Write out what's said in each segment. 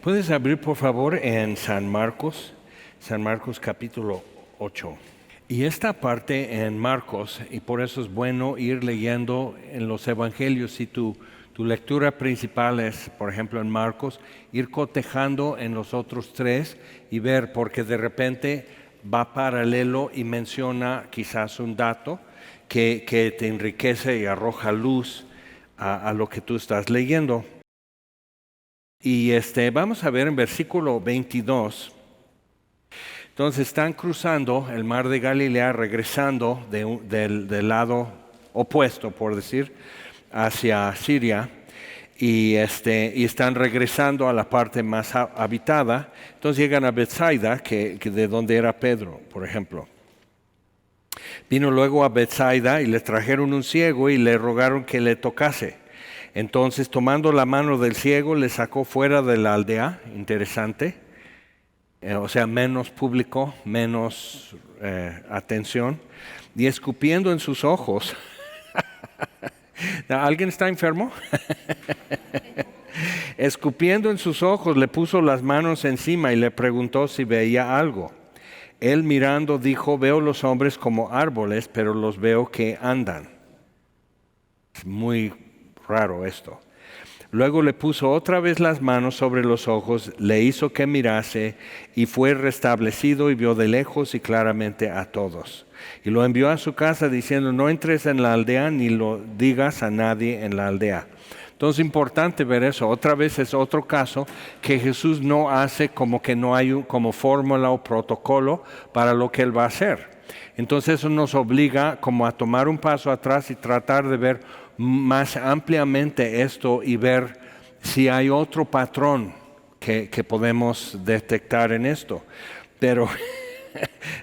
Puedes abrir por favor en San Marcos capítulo 8. Y esta parte en Marcos, y por eso es bueno ir leyendo en los evangelios, si tu lectura principal es, por ejemplo, en Marcos, ir cotejando en los otros tres y ver, porque de repente va paralelo y menciona quizás un dato que te enriquece y arroja luz a lo que tú estás leyendo. Y vamos a ver en versículo 22. Entonces están cruzando el mar de Galilea, regresando del lado opuesto, por decir, hacia Siria, y están regresando a la parte más habitada. Entonces llegan a Betsaida, que de donde era Pedro, por ejemplo. Vino luego a Betsaida y le trajeron un ciego y le rogaron que le tocase. Entonces, tomando la mano del ciego, le sacó fuera de la aldea. Interesante. O sea, menos público, menos atención. Y escupiendo en sus ojos. ¿Alguien está enfermo? Escupiendo en sus ojos, le puso las manos encima y le preguntó si veía algo. Él mirando dijo: veo los hombres como árboles, pero los veo que andan. Es muy raro esto. Luego le puso otra vez las manos sobre los ojos, le hizo que mirase y fue restablecido y vio de lejos y claramente a todos. Y lo envió a su casa diciendo: no entres en la aldea ni lo digas a nadie en la aldea. Entonces es importante ver eso. Otra vez es otro caso que Jesús no hace como que no hay como fórmula o protocolo para lo que Él va a hacer. Entonces eso nos obliga como a tomar un paso atrás y tratar de ver más ampliamente esto y ver si hay otro patrón que podemos detectar en esto. Pero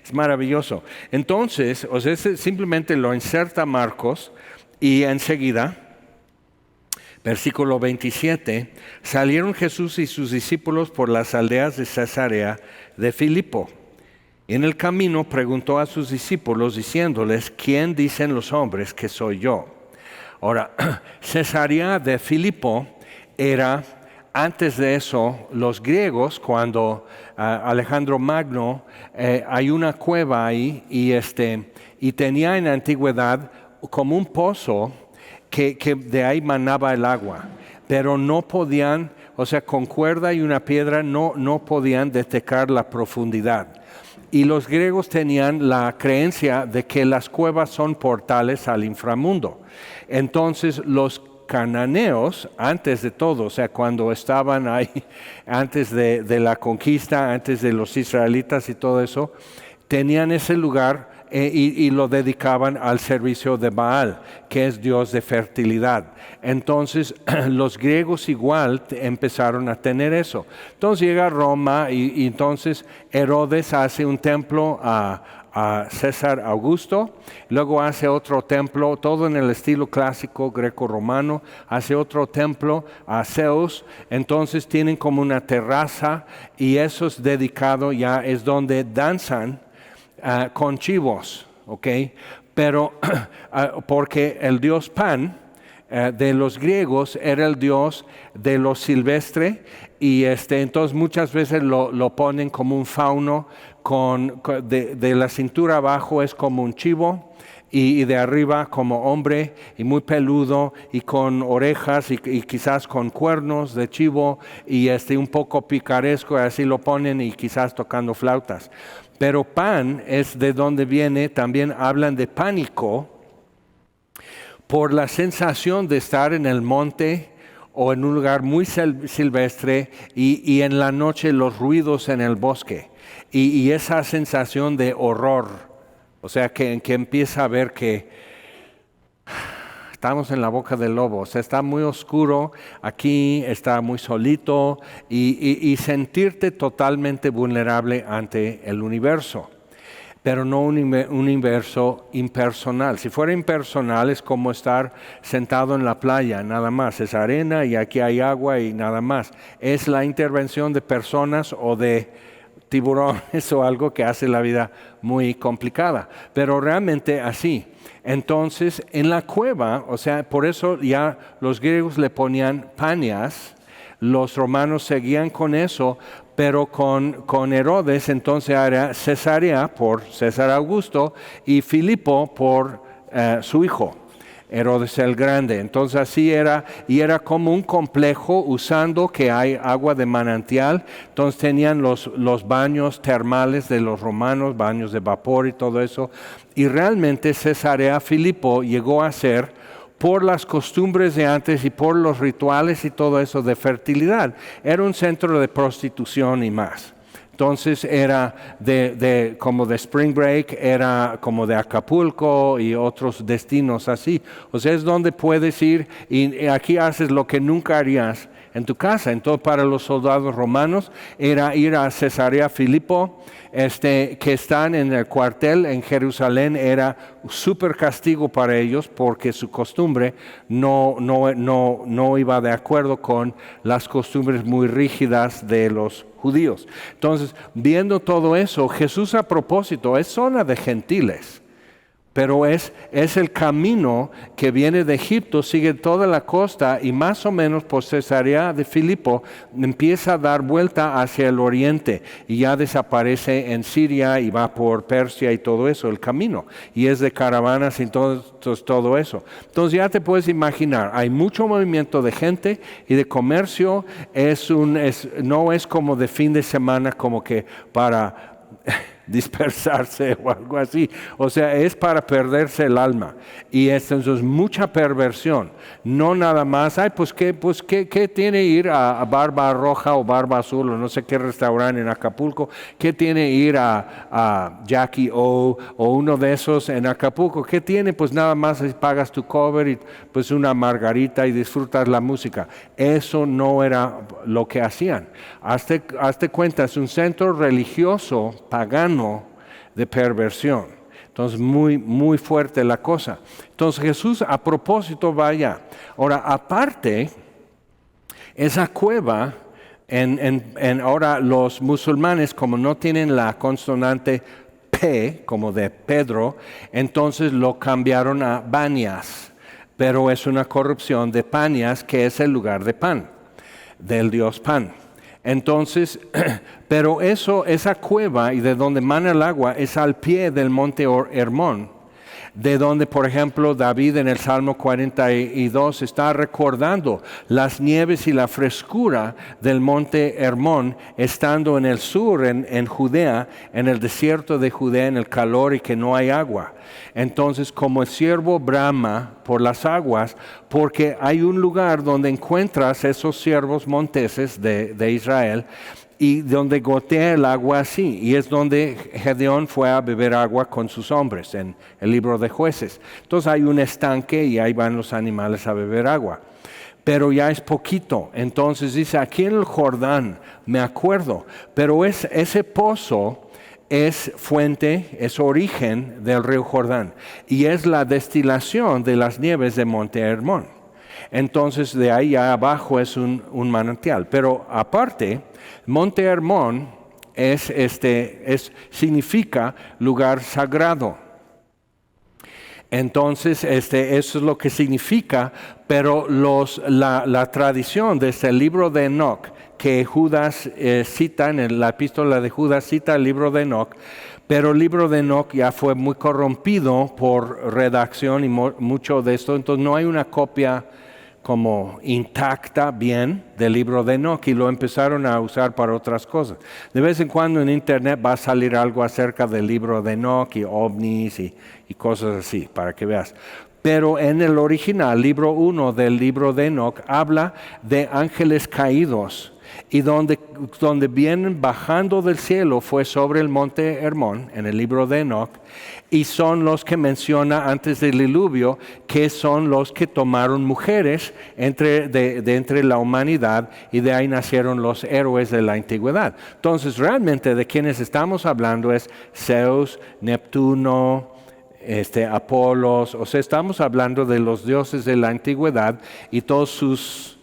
es maravilloso. Entonces, simplemente lo inserta Marcos y enseguida, versículo 27, salieron Jesús y sus discípulos por las aldeas de Cesarea de Filipo. En el camino preguntó a sus discípulos diciéndoles: ¿quién dicen los hombres que soy yo? Ahora, Cesarea de Filipo era, antes de eso, los griegos, cuando Alejandro Magno, hay una cueva ahí y tenía en la antigüedad como un pozo que de ahí manaba el agua, pero no podían, o sea, con cuerda y una piedra no podían detectar la profundidad. Y los griegos tenían la creencia de que las cuevas son portales al inframundo. Entonces los cananeos, antes de todo, o sea, cuando estaban ahí, antes de la conquista, antes de los israelitas y todo eso, tenían ese lugar y lo dedicaban al servicio de Baal, que es dios de fertilidad. Entonces los griegos igual empezaron a tener eso. Entonces llega Roma y entonces Herodes hace un templo a César Augusto, luego hace otro templo, todo en el estilo clásico greco-romano, hace otro templo a Zeus. Entonces tienen como una terraza y eso es dedicado, ya es donde danzan con chivos, ¿ok? Pero porque el dios Pan de los griegos era el dios de lo silvestre y entonces muchas veces lo ponen como un fauno de la cintura abajo es como un chivo y de arriba como hombre y muy peludo y con orejas y quizás con cuernos de chivo y un poco picaresco, así lo ponen y quizás tocando flautas. Pero Pan es de donde viene, también hablan de pánico por la sensación de estar en el monte o en un lugar muy silvestre y en la noche los ruidos en el bosque y esa sensación de horror, o sea que empieza a ver que estamos en la boca del lobo, o sea, está muy oscuro aquí, está muy solito y sentirte totalmente vulnerable ante el universo, pero no un universo impersonal. Si fuera impersonal es como estar sentado en la playa, nada más, es arena y aquí hay agua y nada más. Es la intervención de personas o de tiburones o algo que hace la vida muy complicada, pero realmente así. Entonces, en la cueva, o sea, por eso ya los griegos le ponían panias, Los romanos seguían con eso, pero con Herodes entonces era Cesarea por César Augusto y Filipo por su hijo, Herodes el Grande. Entonces así era, y era como un complejo usando que hay agua de manantial. Entonces tenían los baños termales de los romanos, baños de vapor y todo eso. Y realmente Cesarea Filipo llegó a ser, por las costumbres de antes y por los rituales y todo eso de fertilidad, era un centro de prostitución y más. Entonces era como de Spring Break, era como de Acapulco y otros destinos así. O sea, es donde puedes ir y aquí haces lo que nunca harías en tu casa. Entonces para los soldados romanos era ir a Cesarea Filipo, que están en el cuartel en Jerusalén. Era súper castigo para ellos porque su costumbre no iba de acuerdo con las costumbres muy rígidas de los judíos. Entonces, viendo todo eso, Jesús a propósito es zona de gentiles, pero es el camino que viene de Egipto, sigue toda la costa y más o menos por Cesarea de Filipo empieza a dar vuelta hacia el oriente y ya desaparece en Siria y va por Persia y todo eso, el camino. Y es de caravanas y todo eso. Entonces ya te puedes imaginar, hay mucho movimiento de gente y de comercio, no es como de fin de semana como que para dispersarse o algo así. O sea, es para perderse el alma. Y entonces mucha perversión. No nada más, ¿qué tiene ir a Barba Roja o Barba Azul o no sé qué restaurante en Acapulco? ¿Qué tiene ir a Jackie O o uno de esos en Acapulco? ¿Qué tiene? Pues nada más pagas tu cover y pues una margarita y disfrutas la música. Eso no era lo que hacían. Hazte cuenta, es un centro religioso pagano de perversión. Entonces muy, muy fuerte la cosa. Entonces Jesús a propósito va allá. Ahora, aparte, esa cueva, ahora los musulmanes como no tienen la consonante P, como de Pedro, entonces lo cambiaron a Banias, pero es una corrupción de Panias, que es el lugar de Pan, del dios Pan. Entonces, pero esa cueva y de donde mana el agua es al pie del monte Hermón, de donde, por ejemplo, David en el Salmo 42 está recordando las nieves y la frescura del monte Hermón, estando en el sur, en Judea, en el desierto de Judea, en el calor y que no hay agua. Entonces, como el ciervo brama por las aguas, porque hay un lugar donde encuentras esos ciervos monteses de Israel, y donde gotea el agua así, y es donde Gedeón fue a beber agua con sus hombres en el libro de Jueces. Entonces hay un estanque y ahí van los animales a beber agua, pero ya es poquito. Entonces dice, aquí en el Jordán, me acuerdo, pero ese pozo es fuente, es origen del río Jordán, y es la destilación de las nieves de Monte Hermón. Entonces de ahí abajo es un manantial, pero aparte, Monte Hermón significa lugar sagrado. Entonces, eso es lo que significa, pero la tradición desde el libro de Enoc, que Judas cita, en la epístola de Judas cita el libro de Enoc, pero el libro de Enoc ya fue muy corrompido por redacción y mucho de esto, entonces no hay una copia como intacta bien del libro de Enoc y lo empezaron a usar para otras cosas. De vez en cuando en internet va a salir algo acerca del libro de Enoc y ovnis y cosas así, para que veas. Pero en el original, libro 1 del libro de Enoc, habla de ángeles caídos y donde vienen bajando del cielo fue sobre el monte Hermón, en el libro de Enoc, y son los que menciona antes del diluvio, que son los que tomaron mujeres entre la humanidad, y de ahí nacieron los héroes de la antigüedad. Entonces, realmente de quienes estamos hablando es Zeus, Neptuno, Apolos, o sea, estamos hablando de los dioses de la antigüedad y todos sus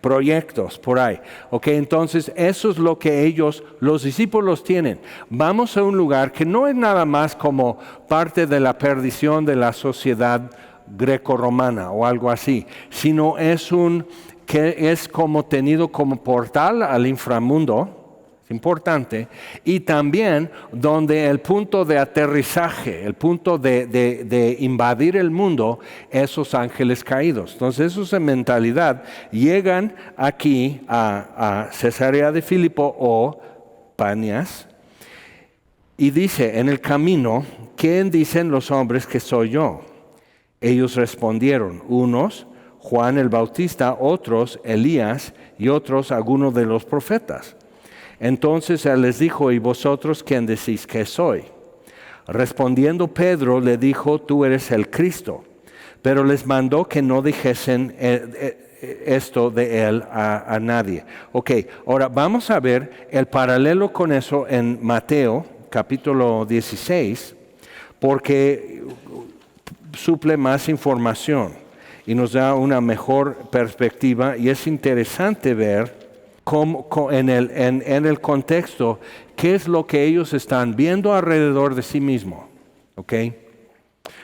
proyectos por ahí. Ok, entonces eso es lo que los discípulos tienen. Vamos a un lugar que no es nada más como parte de la perdición de la sociedad greco-romana o algo así, sino es un que es como tenido como portal al inframundo, es importante, y también donde el punto de aterrizaje, el punto de invadir el mundo, esos ángeles caídos. Entonces, esa mentalidad llegan aquí a Cesarea de Filipo o Panias, y dice, en el camino, ¿quién dicen los hombres que soy yo? Ellos respondieron, unos, Juan el Bautista, otros, Elías, y otros, algunos de los profetas. Entonces él les dijo, ¿y vosotros quién decís que soy? Respondiendo Pedro le dijo, tú eres el Cristo. Pero les mandó que no dijesen esto de él a nadie. Ok, ahora vamos a ver el paralelo con eso en Mateo capítulo 16, porque suple más información y nos da una mejor perspectiva, y es interesante ver en el contexto qué es lo que ellos están viendo alrededor de sí mismos. ¿Ok?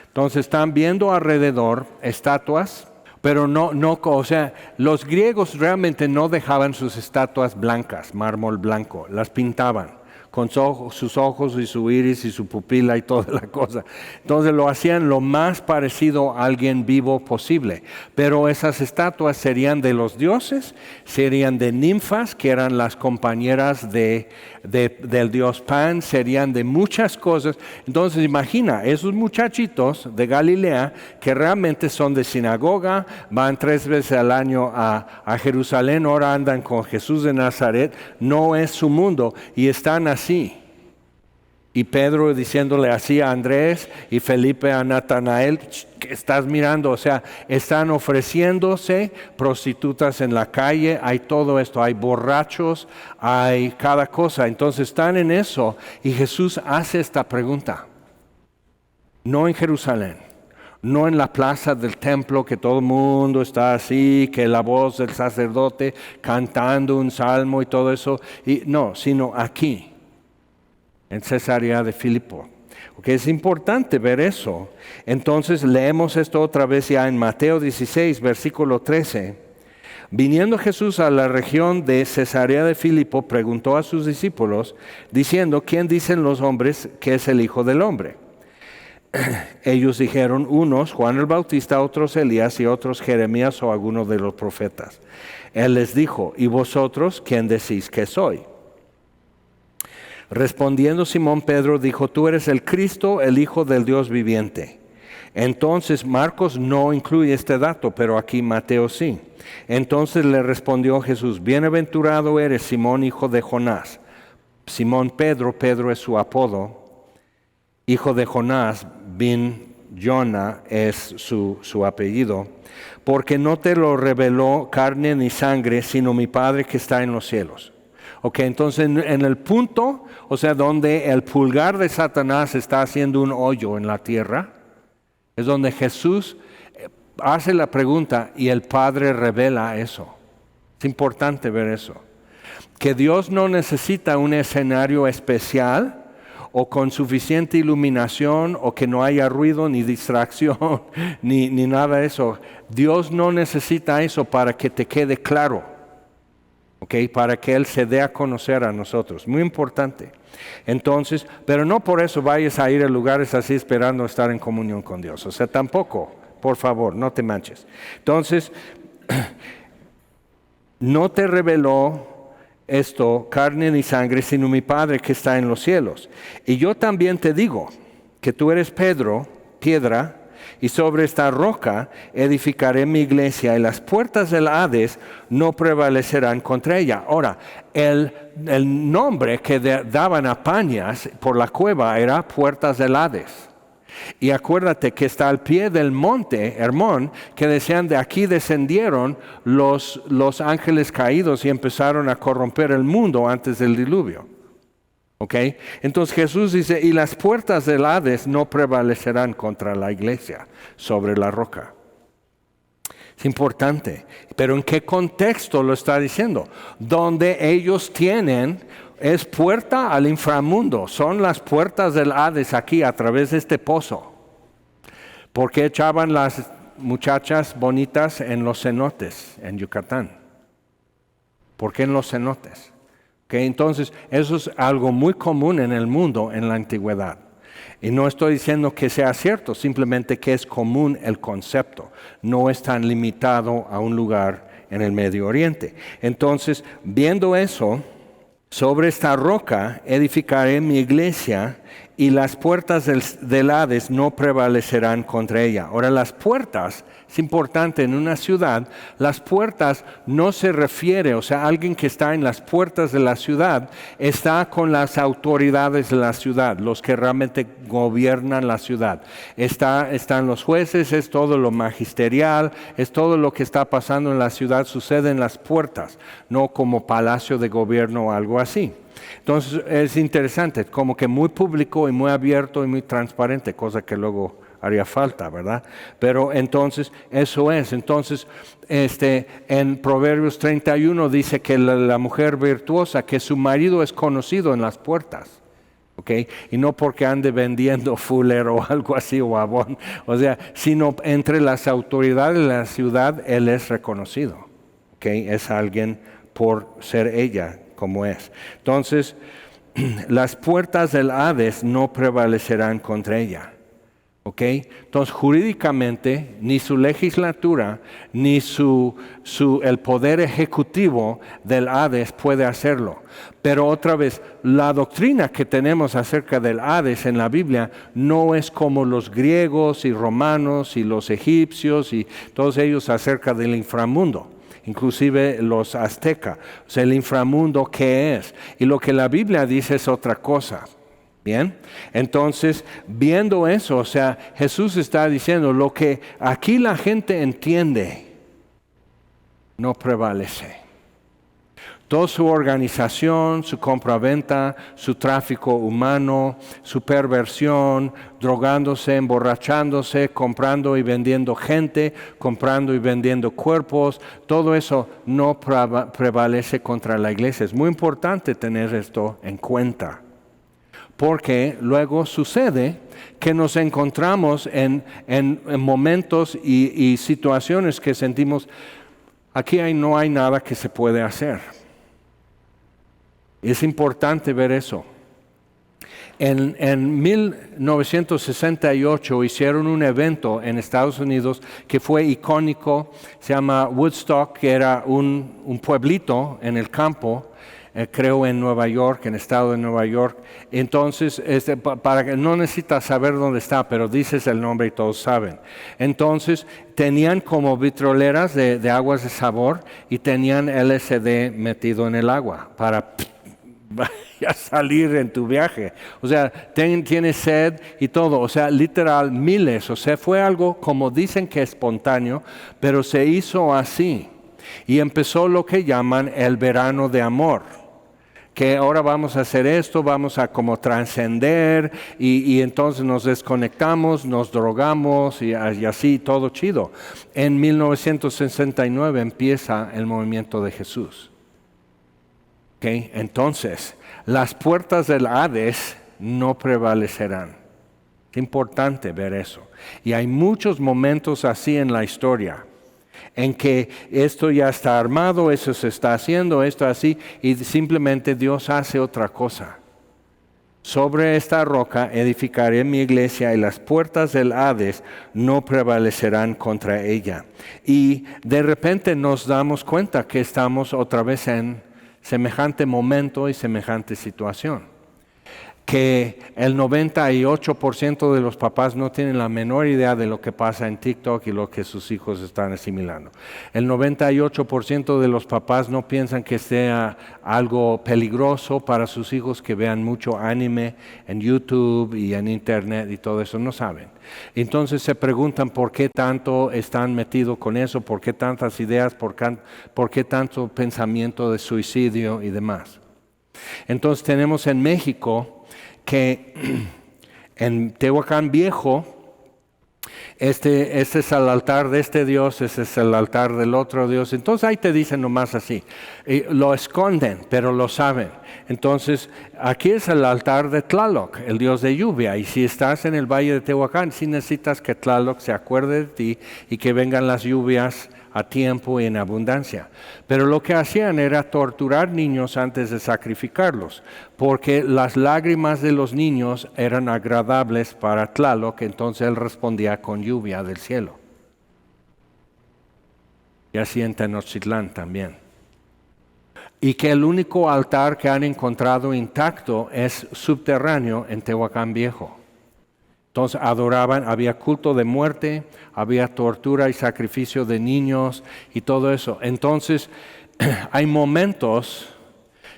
Entonces están viendo alrededor estatuas, pero o sea, los griegos realmente no dejaban sus estatuas blancas, mármol blanco, las pintaban con sus ojos y su iris y su pupila y toda la cosa. Entonces lo hacían lo más parecido a alguien vivo posible. Pero esas estatuas serían de los dioses, serían de ninfas, que eran las compañeras del dios Pan, serían de muchas cosas. Entonces imagina, esos muchachitos de Galilea, que realmente son de sinagoga, van 3 veces al año a Jerusalén, ahora andan con Jesús de Nazaret, no es su mundo, y están así. Y Pedro diciéndole así a Andrés y Felipe a Natanael, ¿qué estás mirando? O sea, están ofreciéndose prostitutas en la calle, hay todo esto, hay borrachos, hay cada cosa. Entonces están en eso y Jesús hace esta pregunta. No en Jerusalén, no en la plaza del templo que todo el mundo está así, que la voz del sacerdote cantando un salmo y todo eso, y no, sino aquí, en Cesarea de Filipo. Okay, es importante ver eso. Entonces leemos esto otra vez ya en Mateo 16, versículo 13. Viniendo Jesús a la región de Cesarea de Filipo, preguntó a sus discípulos, diciendo, ¿quién dicen los hombres que es el Hijo del Hombre? Ellos dijeron, unos Juan el Bautista, otros Elías y otros Jeremías o alguno de los profetas. Él les dijo, ¿y vosotros quién decís que soy? Respondiendo Simón Pedro dijo, tú eres el Cristo, el Hijo del Dios viviente. Entonces Marcos no incluye este dato, pero aquí Mateo sí. Entonces le respondió Jesús, bienaventurado eres Simón, hijo de Jonás. Simón Pedro es su apodo. Hijo de Jonás, bin Jonah es su apellido. Porque no te lo reveló carne ni sangre, sino mi Padre que está en los cielos. Ok, entonces en el punto, o sea, donde el pulgar de Satanás está haciendo un hoyo en la tierra, es donde Jesús hace la pregunta y el Padre revela eso. Es importante ver eso. Que Dios no necesita un escenario especial o con suficiente iluminación o que no haya ruido ni distracción ni nada de eso. Dios no necesita eso para que te quede claro. Okay, para que Él se dé a conocer a nosotros. Muy importante. Entonces, pero no por eso vayas a ir a lugares así esperando estar en comunión con Dios. O sea, tampoco, por favor, no te manches. Entonces, no te reveló esto carne ni sangre, sino mi Padre que está en los cielos. Y yo también te digo que tú eres Pedro, piedra, y sobre esta roca edificaré mi iglesia y las puertas del Hades no prevalecerán contra ella. Ahora, el nombre que daban a Panias por la cueva era puertas del Hades. Y acuérdate que está al pie del monte Hermón, que decían de aquí descendieron los ángeles caídos y empezaron a corromper el mundo antes del diluvio. Okay. Entonces Jesús dice, y las puertas del Hades no prevalecerán contra la iglesia sobre la roca. Es importante, pero ¿en qué contexto lo está diciendo? Donde ellos tienen, es puerta al inframundo, son las puertas del Hades aquí a través de este pozo. ¿Por qué echaban las muchachas bonitas en los cenotes, en Yucatán. ¿Por qué en los cenotes? Entonces, eso es algo muy común en el mundo en la antigüedad. Y no estoy diciendo que sea cierto, simplemente que es común el concepto. No es tan limitado a un lugar en el Medio Oriente. Entonces, viendo eso, sobre esta roca edificaré mi iglesia y las puertas del Hades no prevalecerán contra ella. Ahora, las puertas, es importante en una ciudad, las puertas no se refiere, o sea, alguien que está en las puertas de la ciudad está con las autoridades de la ciudad, los que realmente gobiernan la ciudad. Están los jueces, es todo lo magisterial, es todo lo que está pasando en la ciudad, sucede en las puertas, no como palacio de gobierno o algo así. Entonces es interesante, como que muy público y muy abierto y muy transparente, cosa que luego haría falta, ¿verdad? Pero entonces eso es. Entonces en Proverbios 31 dice que la mujer virtuosa, que su marido es conocido en las puertas. ¿Okay? Y no porque ande vendiendo Fuller o algo así o Avon, o sea, sino entre las autoridades de la ciudad él es reconocido. ¿Okay? Es alguien por ser ella como es. Entonces, las puertas del Hades no prevalecerán contra ella. ¿Okay? Entonces, jurídicamente, ni su legislatura, ni el poder ejecutivo del Hades puede hacerlo. Pero otra vez, la doctrina que tenemos acerca del Hades en la Biblia no es como los griegos y romanos y los egipcios y todos ellos acerca del inframundo. Inclusive los aztecas, o sea, el inframundo, ¿qué es? Y lo que la Biblia dice es otra cosa. Bien, entonces, viendo eso, o sea, Jesús está diciendo, lo que aquí la gente entiende, no prevalece. Toda su organización, su compraventa, su tráfico humano, su perversión, drogándose, emborrachándose, comprando y vendiendo gente, comprando y vendiendo cuerpos, todo eso no prevalece contra la iglesia. Es muy importante tener esto en cuenta, porque luego sucede que nos encontramos en momentos y situaciones que sentimos, aquí no hay nada que se puede hacer. Es importante ver eso. En 1968 hicieron un evento en Estados Unidos que fue icónico, se llama Woodstock, que era un pueblito en el campo, creo en Nueva York, en el estado de Nueva York. Entonces, para que no necesitas saber dónde está, pero dices el nombre y todos saben. Entonces, tenían como vitroleras de aguas de sabor y tenían LSD metido en el agua para a salir en tu viaje. O sea, tienes sed y todo. O sea, literal, miles. O sea, fue algo como dicen que espontáneo, pero se hizo así. Y empezó lo que llaman el verano de amor. Que ahora vamos a hacer esto, vamos a como trascender y entonces nos desconectamos, nos drogamos y así, todo chido. En 1969 empieza el movimiento de Jesús. Okay. Entonces, las puertas del Hades no prevalecerán. Es importante ver eso. Y hay muchos momentos así en la historia, en que esto ya está armado, eso se está haciendo, esto así, y simplemente Dios hace otra cosa. Sobre esta roca edificaré mi iglesia y las puertas del Hades no prevalecerán contra ella. Y de repente nos damos cuenta que estamos otra vez en semejante momento y semejante situación. Que el 98% de los papás no tienen la menor idea de lo que pasa en TikTok y lo que sus hijos están asimilando. El 98% de los papás no piensan que sea algo peligroso para sus hijos que vean mucho anime en YouTube y en Internet y todo eso, no saben. Entonces se preguntan por qué tanto están metidos con eso, por qué tantas ideas, por qué tanto pensamiento de suicidio y demás. Entonces tenemos en México que en Tehuacán Viejo Este es el altar de este Dios, este es el altar del otro Dios. Entonces ahí te dicen nomás así. Lo esconden, pero lo saben. Entonces aquí es el altar de Tlaloc, el Dios de lluvia. Y si estás en el valle de Tehuacán, sí necesitas que Tlaloc se acuerde de ti y que vengan las lluvias a tiempo y en abundancia. Pero lo que hacían era torturar niños antes de sacrificarlos, porque las lágrimas de los niños eran agradables para Tlaloc, entonces él respondía con lluvia del cielo. Y así en Tenochtitlán también. Y que el único altar que han encontrado intacto es subterráneo en Tehuacán Viejo. Entonces adoraban, había culto de muerte, había tortura y sacrificio de niños y todo eso. Entonces hay momentos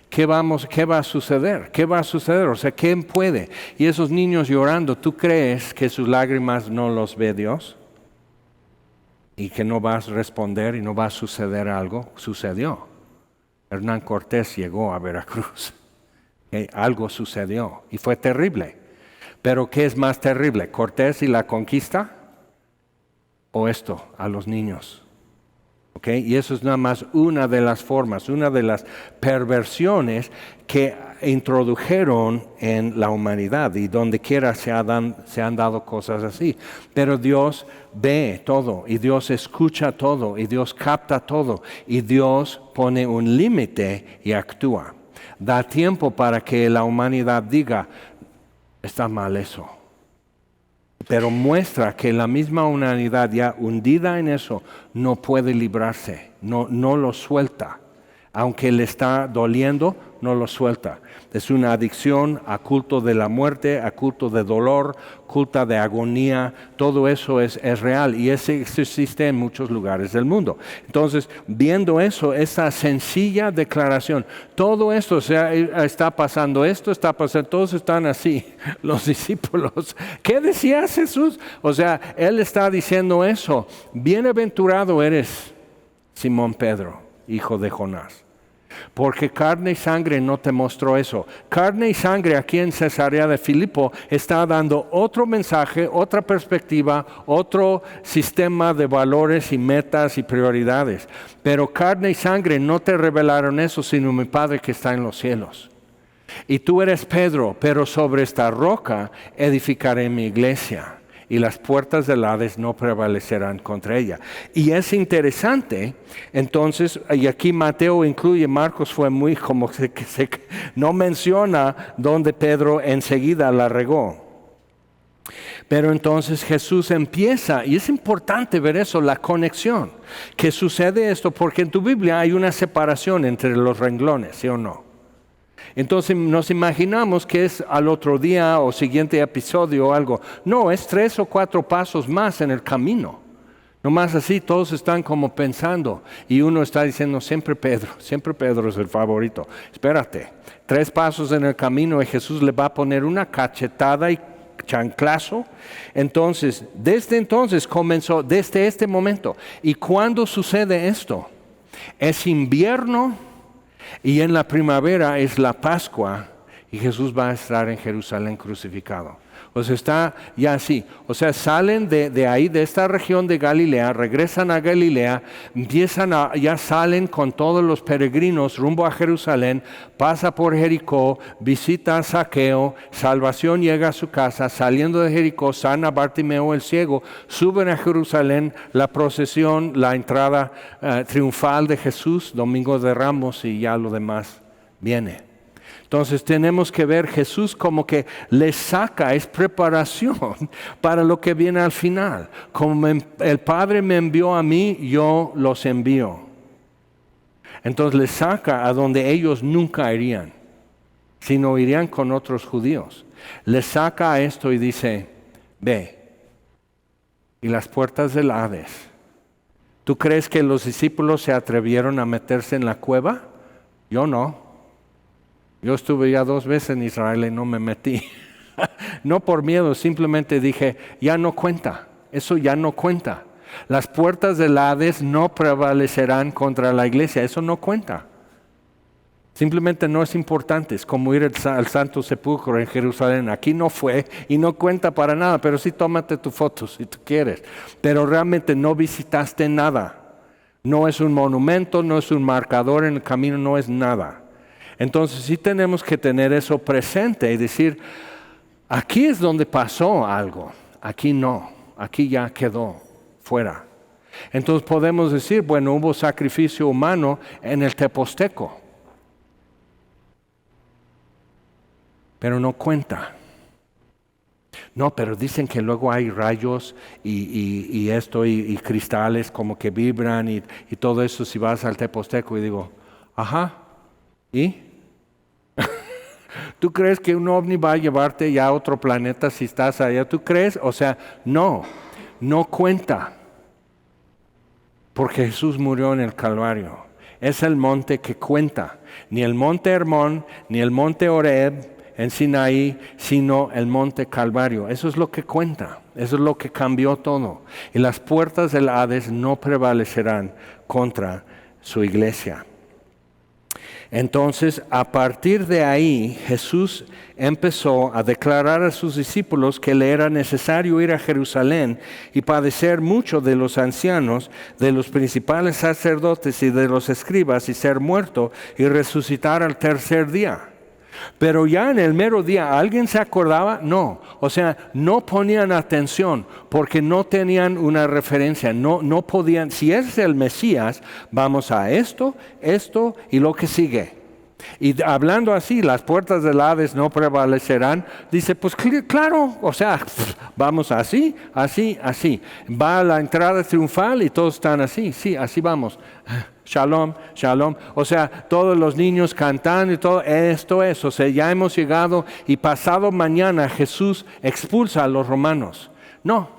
¿qué va a suceder? ¿Qué va a suceder? O sea, ¿quién puede? Y esos niños llorando, ¿tú crees que sus lágrimas no los ve Dios? ¿Y que no vas a responder y no va a suceder algo? Sucedió. Hernán Cortés llegó a Veracruz. Algo sucedió y fue terrible. Pero ¿qué es más terrible? ¿Cortés y la conquista? ¿O esto a los niños? ¿Okay? Y eso es nada más una de las formas, una de las perversiones que introdujeron en la humanidad y donde quiera se han dado cosas así. Pero Dios ve todo y Dios escucha todo y Dios capta todo y Dios pone un límite y actúa. Da tiempo para que la humanidad diga, está mal eso. Pero muestra que la misma humanidad ya hundida en eso no puede librarse, no lo suelta. Aunque le está doliendo, no lo suelta. Es una adicción a culto de la muerte, a culto de dolor, culto de agonía. Todo eso es real y eso existe en muchos lugares del mundo. Entonces, viendo eso, esa sencilla declaración, todo esto, o sea, está pasando esto, está pasando, todos están así, los discípulos. ¿Qué decía Jesús? O sea, Él está diciendo eso. Bienaventurado eres, Simón Pedro, hijo de Jonás. Porque carne y sangre no te mostró eso. Carne y sangre aquí en Cesarea de Filipo está dando otro mensaje, otra perspectiva, otro sistema de valores y metas y prioridades. Pero carne y sangre no te revelaron eso, sino mi Padre que está en los cielos. Y tú eres Pedro, pero sobre esta roca edificaré mi iglesia. Y las puertas del Hades no prevalecerán contra ella. Y es interesante, entonces, y aquí Mateo incluye, Marcos fue muy como no menciona donde Pedro enseguida la regó. Pero entonces Jesús empieza, y es importante ver eso, la conexión, que sucede esto, porque en tu Biblia hay una separación entre los renglones, ¿sí o no? Entonces nos imaginamos que es al otro día o siguiente episodio o algo. No, es 3 o 4 pasos más en el camino. Nomás así todos están como pensando y uno está diciendo siempre Pedro es el favorito. Espérate, 3 pasos en el camino y Jesús le va a poner una cachetada y chanclazo. Entonces, desde entonces comenzó, desde este momento. ¿Y cuándo sucede esto? Es invierno. Y en la primavera es la Pascua y Jesús va a estar en Jerusalén crucificado. O sea, está ya así. O sea, salen de ahí, de esta región de Galilea, regresan a Galilea, ya salen con todos los peregrinos rumbo a Jerusalén, pasa por Jericó, visita a Zaqueo, salvación llega a su casa, saliendo de Jericó, sana Bartimeo el ciego, suben a Jerusalén, la procesión, la entrada triunfal de Jesús, Domingo de Ramos y ya lo demás viene. Entonces tenemos que ver Jesús como que le saca, es preparación para lo que viene al final. Como el Padre me envió a mí, yo los envío. Entonces le saca a donde ellos nunca irían, sino irían con otros judíos. Le saca a esto y dice, ve, y las puertas del Hades. ¿Tú crees que los discípulos se atrevieron a meterse en la cueva? Yo no. Yo estuve ya 2 veces en Israel y no me metí. No por miedo, simplemente dije, ya no cuenta, eso ya no cuenta. Las puertas del Hades no prevalecerán contra la iglesia, eso no cuenta. Simplemente no es importante, es como ir al Santo Sepulcro en Jerusalén. Aquí no fue y no cuenta para nada, pero sí tómate tu foto si tú quieres. Pero realmente no visitaste nada. No es un monumento, no es un marcador en el camino, no es nada. Entonces sí tenemos que tener eso presente y decir, aquí es donde pasó algo, aquí no, aquí ya quedó fuera. Entonces podemos decir, bueno, hubo sacrificio humano en el Teposteco. Pero no cuenta. No, pero dicen que luego hay rayos y esto y cristales como que vibran y todo eso si vas al Teposteco y digo, ajá, ¿y? ¿Tú crees que un ovni va a llevarte ya a otro planeta si estás allá? ¿Tú crees? O sea, no cuenta. Porque Jesús murió en el Calvario. Es el monte que cuenta. Ni el monte Hermón, ni el monte Horeb en Sinaí, sino el monte Calvario. Eso es lo que cuenta. Eso es lo que cambió todo. Y las puertas del Hades no prevalecerán contra su iglesia. Entonces, a partir de ahí, Jesús empezó a declarar a sus discípulos que le era necesario ir a Jerusalén y padecer mucho de los ancianos, de los principales sacerdotes y de los escribas, y ser muerto y resucitar al tercer día. Pero ya en el mero día, ¿alguien se acordaba? No. O sea, no ponían atención porque no tenían una referencia. No podían, si es el Mesías, vamos a esto y lo que sigue. Y hablando así, las puertas del Hades no prevalecerán. Dice, pues claro, o sea, vamos así. Va a la entrada triunfal y todos están así. Sí, así vamos. Shalom, shalom. O sea, todos los niños cantando y todo esto es. O sea, ya hemos llegado y pasado mañana Jesús expulsa a los romanos. No.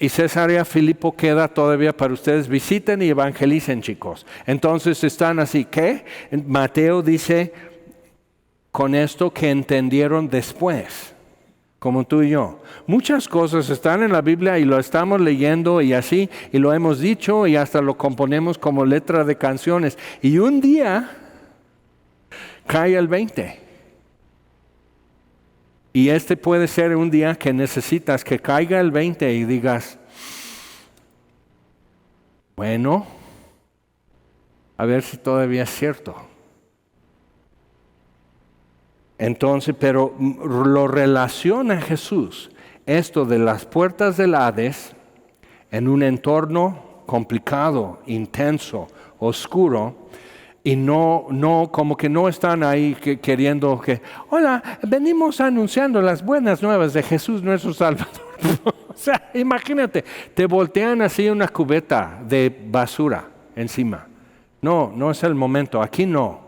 Y Cesarea Filipo queda todavía para ustedes. Visiten y evangelicen, chicos. Entonces están así. ¿Qué? Mateo dice con esto que entendieron después. Como tú y yo. Muchas cosas están en la Biblia y lo estamos leyendo y así, y lo hemos dicho y hasta lo componemos como letra de canciones. Y un día cae el 20. Y este puede ser un día que necesitas que caiga el 20 y digas, bueno, a ver si todavía es cierto. Entonces, pero lo relaciona Jesús, esto de las puertas del Hades, en un entorno complicado, intenso, oscuro, y no, como que no están ahí queriendo que, hola, venimos anunciando las buenas nuevas de Jesús nuestro Salvador. O sea, imagínate, te voltean así una cubeta de basura encima. No es el momento, aquí no.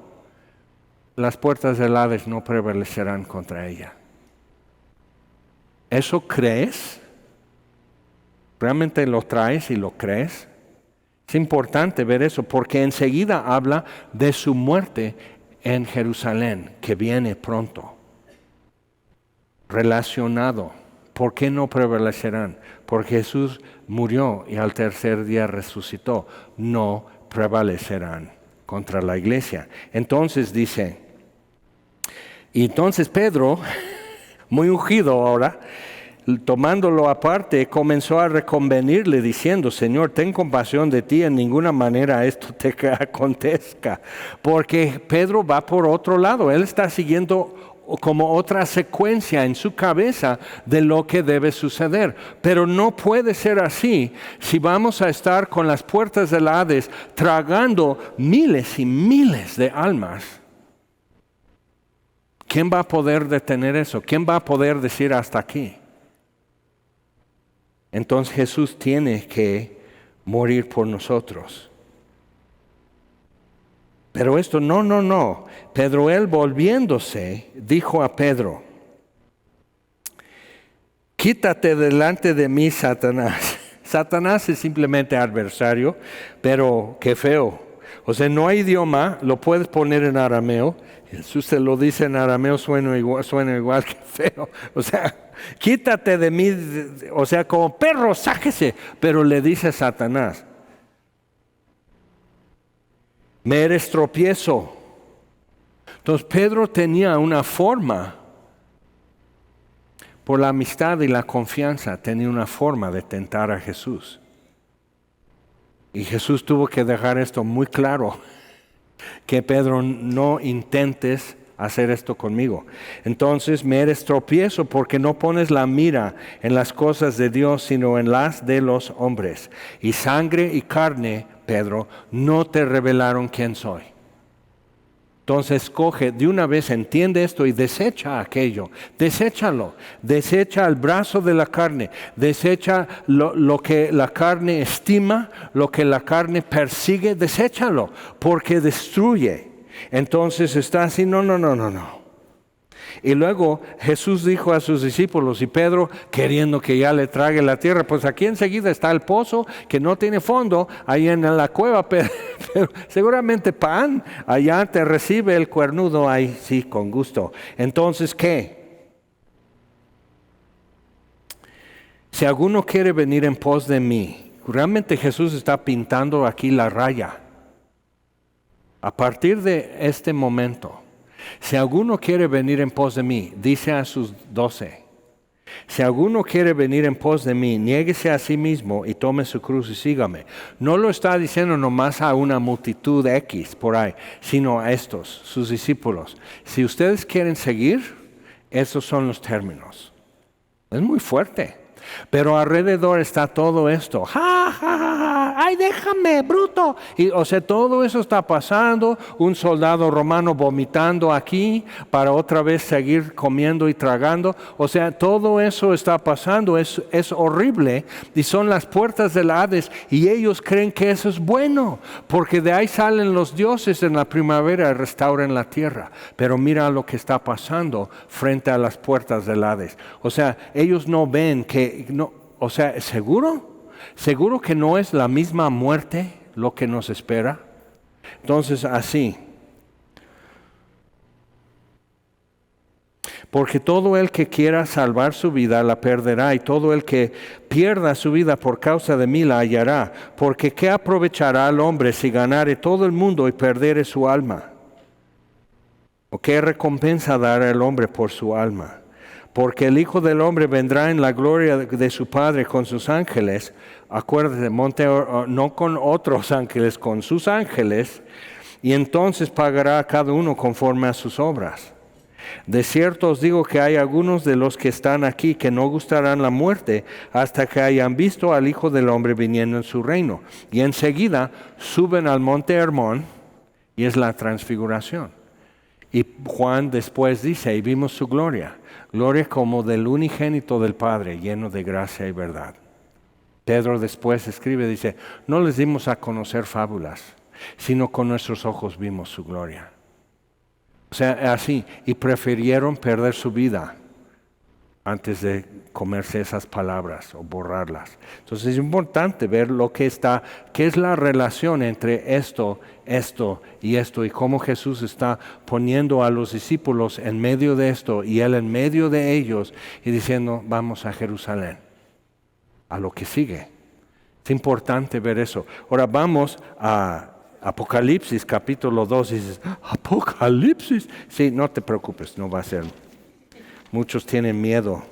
Las puertas del Hades no prevalecerán contra ella. ¿Eso crees? ¿Realmente lo traes y lo crees? Es importante ver eso porque enseguida habla de su muerte en Jerusalén, que viene pronto. Relacionado. ¿Por qué no prevalecerán? Porque Jesús murió y al tercer día resucitó. No prevalecerán contra la iglesia. Entonces dice, y entonces Pedro, muy ungido ahora, tomándolo aparte, comenzó a reconvenirle diciendo, Señor, ten compasión de ti, en ninguna manera esto te acontezca. Porque Pedro va por otro lado, él está siguiendo como otra secuencia en su cabeza de lo que debe suceder. Pero no puede ser así si vamos a estar con las puertas del Hades tragando miles y miles de almas. ¿Quién va a poder detener eso? ¿Quién va a poder decir hasta aquí? Entonces Jesús tiene que morir por nosotros. Pero esto, no. Pedro, él volviéndose, dijo a Pedro, quítate delante de mí, Satanás. Satanás es simplemente adversario, pero qué feo. O sea, no hay idioma, lo puedes poner en arameo. Jesús se lo dice en arameo, suena igual que feo. O sea, quítate de mí, o sea, como perro, sáquese. Pero le dice a Satanás, me eres tropiezo. Entonces Pedro tenía una forma, por la amistad y la confianza, tenía una forma de tentar a Jesús. Y Jesús tuvo que dejar esto muy claro, que Pedro, no intentes hacer esto conmigo. Entonces me eres tropiezo porque no pones la mira en las cosas de Dios, sino en las de los hombres. Y sangre y carne, Pedro, no te revelaron quién soy. Entonces escoge, de una vez entiende esto y desecha aquello, deséchalo, desecha el brazo de la carne, desecha lo que la carne estima, lo que la carne persigue, deséchalo, porque destruye. Entonces está así, no. Y luego Jesús dijo a sus discípulos, y Pedro queriendo que ya le trague la tierra, pues aquí enseguida está el pozo que no tiene fondo, ahí en la cueva, pero seguramente pan, allá te recibe el cuernudo, ahí sí, con gusto. Entonces, ¿qué? Si alguno quiere venir en pos de mí, realmente Jesús está pintando aquí la raya. A partir de este momento, si alguno quiere venir en pos de mí, dice a sus 12, si alguno quiere venir en pos de mí, niéguese a sí mismo y tome su cruz y sígame. No lo está diciendo nomás a una multitud X por ahí, sino a estos, sus discípulos. Si ustedes quieren seguir, esos son los términos. Es muy fuerte. Pero alrededor está todo esto. ¡Ja, ja, ja, ja! ¡Ay, déjame, bruto! Y, o sea, todo eso está pasando. Un soldado romano vomitando aquí para otra vez seguir comiendo y tragando. O sea, todo eso está pasando. Es horrible. Y son las puertas del Hades. Y ellos creen que eso es bueno. Porque de ahí salen los dioses en la primavera y restauran la tierra. Pero mira lo que está pasando frente a las puertas del Hades. O sea, ellos no ven que... No, o sea, ¿seguro que no es la misma muerte lo que nos espera? Entonces, así. Porque todo el que quiera salvar su vida la perderá, y todo el que pierda su vida por causa de mí la hallará. Porque ¿qué aprovechará al hombre si ganare todo el mundo y perdere su alma? ¿O qué recompensa dará el hombre por su alma? Porque el Hijo del Hombre vendrá en la gloria de su Padre con sus ángeles. Acuérdate, no con otros ángeles, con sus ángeles. Y entonces pagará a cada uno conforme a sus obras. De cierto os digo que hay algunos de los que están aquí que no gustarán la muerte hasta que hayan visto al Hijo del Hombre viniendo en su reino. Y enseguida suben al monte Hermón, y es la transfiguración. Y Juan después dice, y vimos su gloria como del unigénito del Padre, lleno de gracia y verdad. Pedro después escribe, dice, no les dimos a conocer fábulas, sino con nuestros ojos vimos su gloria. O sea, así, y prefirieron perder su vida antes de comerse esas palabras o borrarlas. Entonces es importante ver qué es la relación entre esto y esto, y cómo Jesús está poniendo a los discípulos en medio de esto y Él en medio de ellos y diciendo, vamos a Jerusalén, a lo que sigue. Es importante ver eso. Ahora vamos a Apocalipsis capítulo 2 y dices, Apocalipsis. Sí, no te preocupes, no va a ser. Muchos tienen miedo.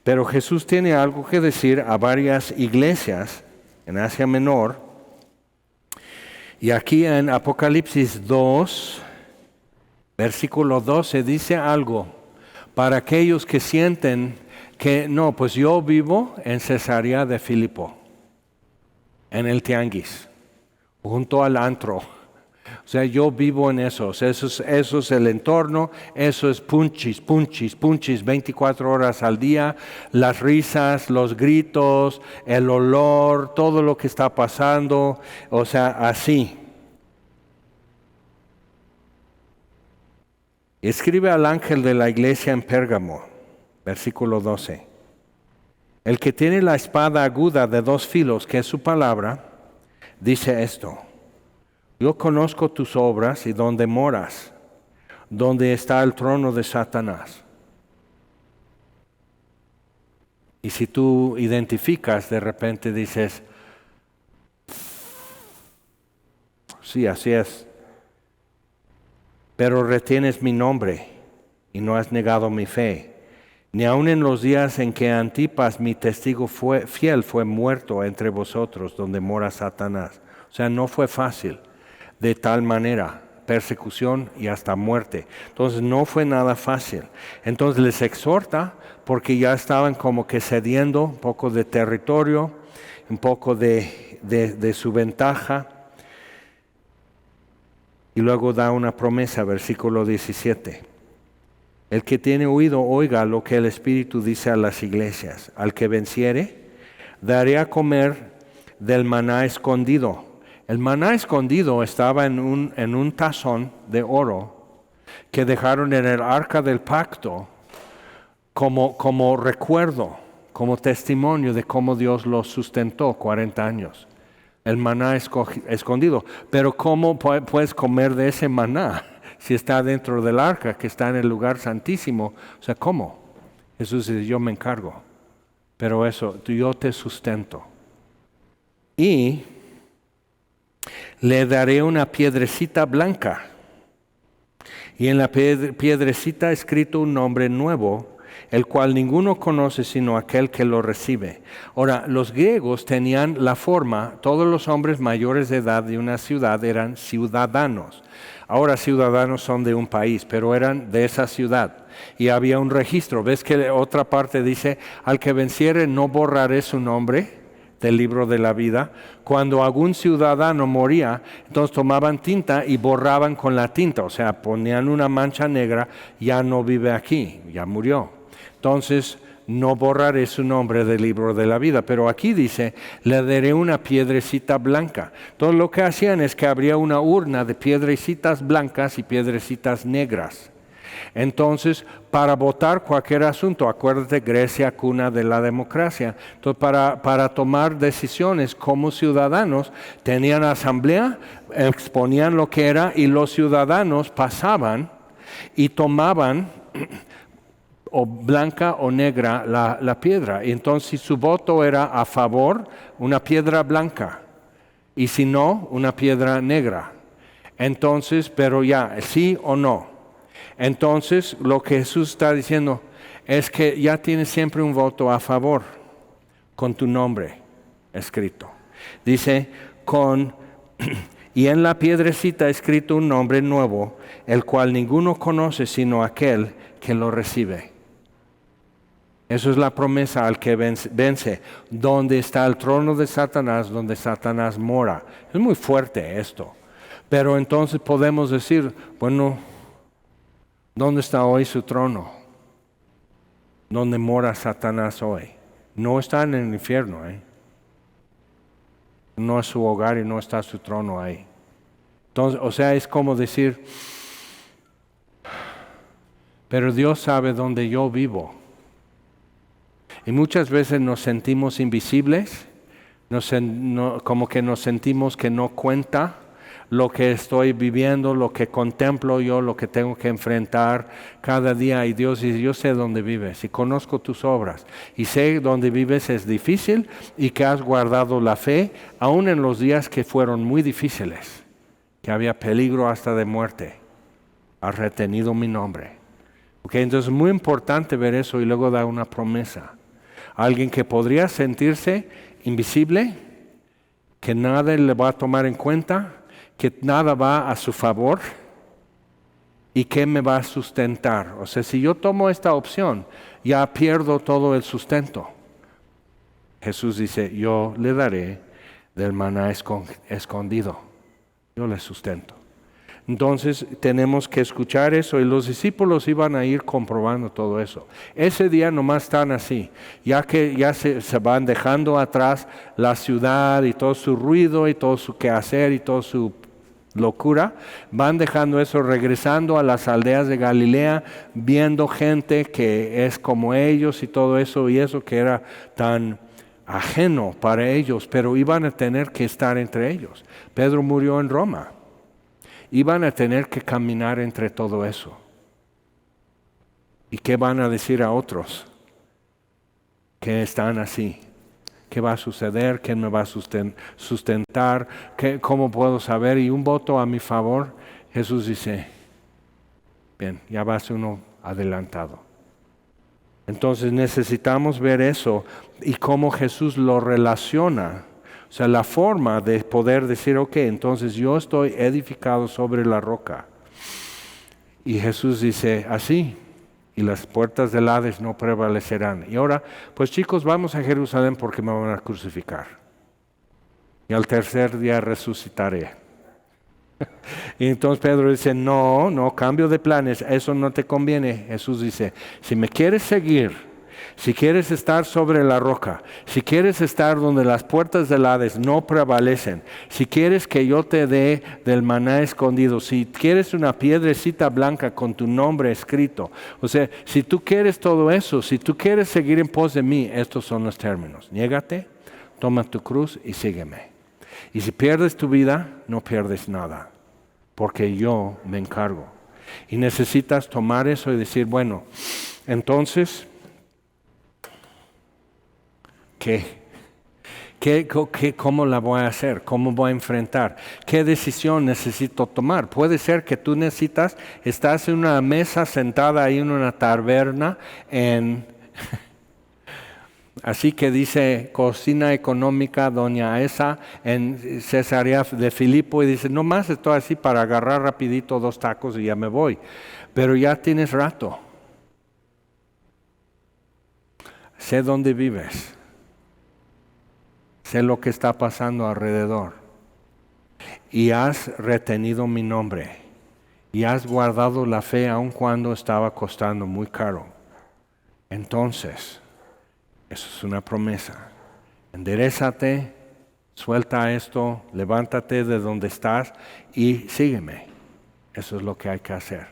Pero Jesús tiene algo que decir a varias iglesias en Asia Menor. Y aquí en Apocalipsis 2, versículo 12, dice algo para aquellos que sienten que no, pues yo vivo en Cesarea de Filipo, en el tianguis, junto al antro. O sea, yo vivo en eso. O sea, eso es el entorno, eso es punchis, 24 horas al día, las risas, los gritos, el olor, todo lo que está pasando. O sea, así. Escribe al ángel de la iglesia en Pérgamo, versículo 12. El que tiene la espada aguda de 2 filos, que es su palabra, dice esto. Yo conozco tus obras y dónde moras, donde está el trono de Satanás. Y si tú identificas, de repente dices, Sí, así es. Pero retienes mi nombre y no has negado mi fe. Ni aun en los días en que Antipas, mi testigo fiel, fue muerto entre vosotros, donde mora Satanás. O sea, no fue fácil, de tal manera, persecución y hasta muerte. Entonces no fue nada fácil. Entonces les exhorta, porque ya estaban como que cediendo un poco de territorio, un poco de su ventaja. Y luego da una promesa, versículo 17. El que tiene oído, oiga lo que el Espíritu dice a las iglesias. Al que venciere, daré a comer del maná escondido. El maná escondido estaba en un tazón de oro que dejaron en el arca del pacto como recuerdo, como testimonio de cómo Dios los sustentó 40 años. El maná escondido. Pero ¿cómo puedes comer de ese maná si está dentro del arca, que está en el lugar santísimo? O sea, ¿cómo? Jesús dice, yo me encargo. Pero eso, yo te sustento. Y le daré una piedrecita blanca. Y en la piedrecita escrito un nombre nuevo, el cual ninguno conoce sino aquel que lo recibe. Ahora, los griegos tenían la forma, todos los hombres mayores de edad de una ciudad eran ciudadanos. Ahora ciudadanos son de un país, pero eran de esa ciudad. Y había un registro. ¿Ves que otra parte dice, al que venciere no borraré su nombre del libro de la vida? Cuando algún ciudadano moría, entonces tomaban tinta y borraban con la tinta. O sea, ponían una mancha negra, ya no vive aquí, ya murió. Entonces, no borraré su nombre del libro de la vida. Pero aquí dice, le daré una piedrecita blanca. Entonces lo que hacían es que habría una urna de piedrecitas blancas y piedrecitas negras. Entonces, para votar cualquier asunto, acuérdate, Grecia, cuna de la democracia. Entonces, para tomar decisiones como ciudadanos, tenían asamblea, exponían lo que era y los ciudadanos pasaban y tomaban o blanca o negra la piedra. Y entonces si su voto era a favor, una piedra blanca. Y si no, una piedra negra. Entonces, pero ya, sí o no. Entonces, lo que Jesús está diciendo es que ya tienes siempre un voto a favor con tu nombre escrito. Dice, y en la piedrecita escrito un nombre nuevo, el cual ninguno conoce sino aquel que lo recibe. Eso es la promesa al que vence. Donde está el trono de Satanás, donde Satanás mora. Es muy fuerte esto. Pero entonces podemos decir, bueno, ¿dónde está hoy su trono? ¿Dónde mora Satanás hoy? No está en el infierno, No es su hogar y no está su trono ahí. Entonces, o sea, es como decir, pero Dios sabe dónde yo vivo. Y muchas veces nos sentimos invisibles, como que nos sentimos que no cuenta lo que estoy viviendo, lo que contemplo yo, lo que tengo que enfrentar cada día. Y Dios dice, yo sé dónde vives y conozco tus obras. Y sé dónde vives es difícil y que has guardado la fe, aún en los días que fueron muy difíciles, que había peligro hasta de muerte. Has retenido mi nombre. Okay, entonces es muy importante ver eso y luego da una promesa. Alguien que podría sentirse invisible, que nada le va a tomar en cuenta, que nada va a su favor y que me va a sustentar. O sea, si yo tomo esta opción, ya pierdo todo el sustento. Jesús dice, yo le daré del maná escondido. Yo le sustento. Entonces tenemos que escuchar eso y los discípulos iban a ir comprobando todo eso. Ese día nomás están así, ya que ya se van dejando atrás la ciudad y todo su ruido y todo su quehacer y toda su locura, van dejando eso, regresando a las aldeas de Galilea, viendo gente que es como ellos y todo eso, y eso que era tan ajeno para ellos, pero iban a tener que estar entre ellos. Pedro murió en Roma. Iban a tener que caminar entre todo eso. ¿Y qué van a decir a otros que están así? ¿Qué va a suceder? ¿Quién me va a sustentar? ¿Cómo puedo saber? Y un voto a mi favor, Jesús dice, bien, ya vas uno adelantado. Entonces necesitamos ver eso y cómo Jesús lo relaciona. O sea, la forma de poder decir, ok, entonces yo estoy edificado sobre la roca. Y Jesús dice, así, y las puertas del Hades no prevalecerán. Y ahora, pues chicos, vamos a Jerusalén porque me van a crucificar. Y al tercer día resucitaré. Y entonces Pedro dice, no, cambio de planes, eso no te conviene. Jesús dice, si me quieres seguir, si quieres estar sobre la roca, si quieres estar donde las puertas del Hades no prevalecen, si quieres que yo te dé del maná escondido, si quieres una piedrecita blanca con tu nombre escrito, o sea, si tú quieres todo eso, si tú quieres seguir en pos de mí, estos son los términos. Niégate, toma tu cruz y sígueme. Y si pierdes tu vida, no pierdes nada, porque yo me encargo. Y necesitas tomar eso y decir, bueno, entonces, ¿cómo la voy a hacer? ¿Cómo voy a enfrentar? ¿Qué decisión necesito tomar? Puede ser que tú estás en una mesa sentada ahí en una taberna así que dice cocina económica doña esa en Cesarea de Filipo y dice, nomás estoy así para agarrar rapidito 2 tacos y ya me voy. Pero ya tienes rato. Sé dónde vives. Sé lo que está pasando alrededor. Y has retenido mi nombre. Y has guardado la fe aun cuando estaba costando muy caro. Entonces, eso es una promesa. Enderézate, suelta esto, levántate de donde estás y sígueme. Eso es lo que hay que hacer.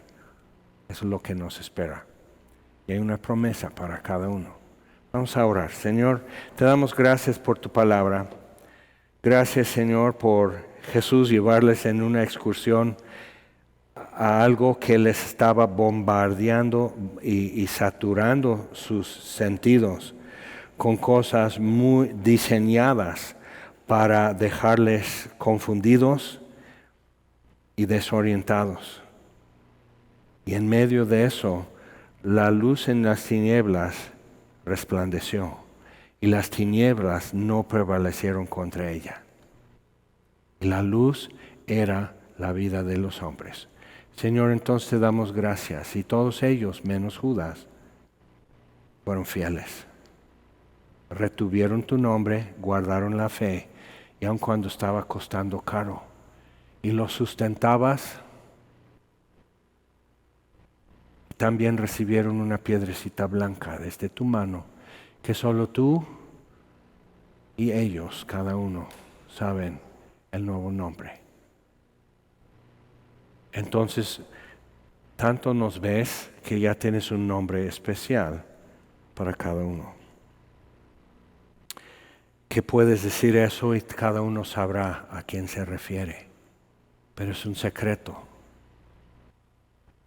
Eso es lo que nos espera. Y hay una promesa para cada uno. Vamos a orar. Señor, te damos gracias por tu palabra. Gracias, Señor, por Jesús llevarles en una excursión a algo que les estaba bombardeando y saturando sus sentidos con cosas muy diseñadas para dejarles confundidos y desorientados. Y en medio de eso, la luz en las tinieblas resplandeció y las tinieblas no prevalecieron contra ella. Y la luz era la vida de los hombres. Señor, entonces te damos gracias y todos ellos, menos Judas, fueron fieles. Retuvieron tu nombre, guardaron la fe, y aun cuando estaba costando caro, y lo sustentabas, también recibieron una piedrecita blanca desde tu mano, que solo tú y ellos, cada uno, saben el nuevo nombre. Entonces, tanto nos ves que ya tienes un nombre especial para cada uno. Que puedes decir eso y cada uno sabrá a quién se refiere. Pero es un secreto.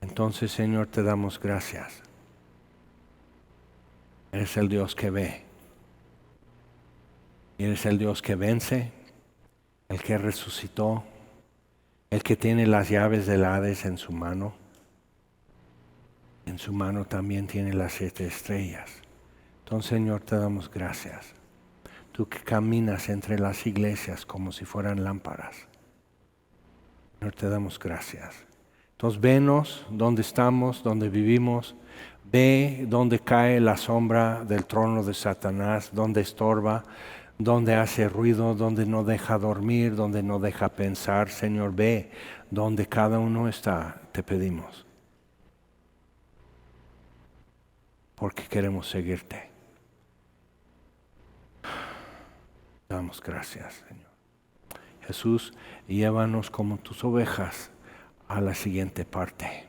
Entonces, Señor, te damos gracias. Eres el Dios que ve. Eres el Dios que vence, el que resucitó, el que tiene las llaves del Hades en su mano. En su mano también tiene las 7 estrellas. Entonces, Señor, te damos gracias. Tú que caminas entre las iglesias como si fueran lámparas. Señor, te damos gracias. Entonces, venos donde estamos, donde vivimos. Ve donde cae la sombra del trono de Satanás, donde estorba, donde hace ruido, donde no deja dormir, donde no deja pensar. Señor, ve donde cada uno está, te pedimos. Porque queremos seguirte. Damos gracias, Señor. Jesús, llévanos como tus ovejas a la siguiente parte.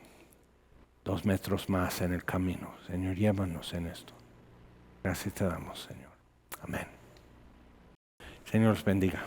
2 metros más en el camino. Señor, llévanos en esto. Gracias te damos, Señor. Amén. Señor, los bendiga.